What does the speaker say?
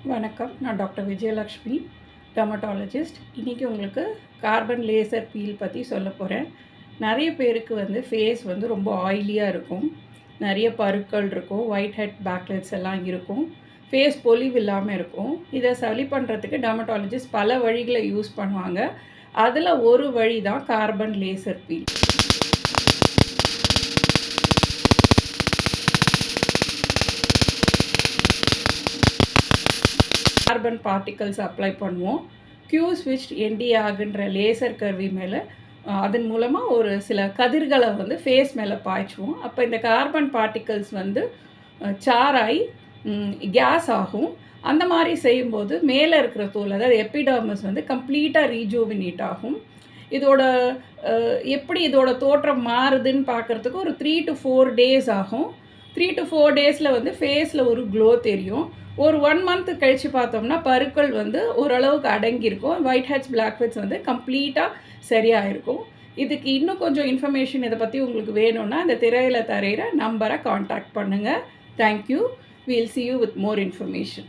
வணக்கம். நான் doctor Vijayalakshmi, dermatologist. இன்றைக்கி உங்களுக்கு கார்பன் லேசர் பீல் பற்றி சொல்ல போகிறேன். நிறைய பேருக்கு ஃபேஸ் ரொம்ப ஆயிலியாக இருக்கும். நிறைய பருக்கள் இருக்கும், ஒயிட் ஹெட் பேக்லெட்ஸ் எல்லாம் இருக்கும். ஃபேஸ் பொலிவு இல்லாமல் இருக்கும். இதை சரி பண்ணுறதுக்கு டெர்மட்டாலஜிஸ்ட் பல வழிகளை யூஸ் பண்ணுவாங்க. அதில் ஒரு வழி தான் carbon laser peel. Carbon particles apply பண்ணுவோம். க்யூ ஸ்விட்ச் என்டிஆகுன்ற லேசர் கருவி மேலே அதன் மூலமாக ஒரு சில கதிர்களை ஃபேஸ் மேலே பாய்ச்சுவோம். அப்போ இந்த கார்பன் பார்ட்டிகல்ஸ் சாராய் கேஸ் ஆகும். அந்த மாதிரி செய்யும்போது மேலே இருக்கிற தோல், அதாவது எபிடர்மஸ் கம்ப்ளீட்டாக ரீஜூவினேட் ஆகும். இதோட இதோட தோற்றம் மாறுதுன்னு பார்க்குறதுக்கு ஒரு 3 to 4 days ஆகும். 3 to 4 daysல ஃபேஸில் ஒரு க்ளோ தெரியும். ஒரு 1 month கழித்து பார்த்தோம்னா பருக்கள் ஓரளவுக்கு அடங்கியிருக்கும். ஒயிட் ஹெட்ஸ் பிளாக் ஹெட்ஸ் கம்ப்ளீட்டாக சரியாக இருக்கும். இதுக்கு இன்னும் கொஞ்சம் இன்ஃபர்மேஷன் இதை பற்றி உங்களுக்கு வேணும்னா இந்த திரையில் தரையிற நம்பரை காண்டாக்ட் பண்ணுங்கள். Thank you. We'll see you with more information.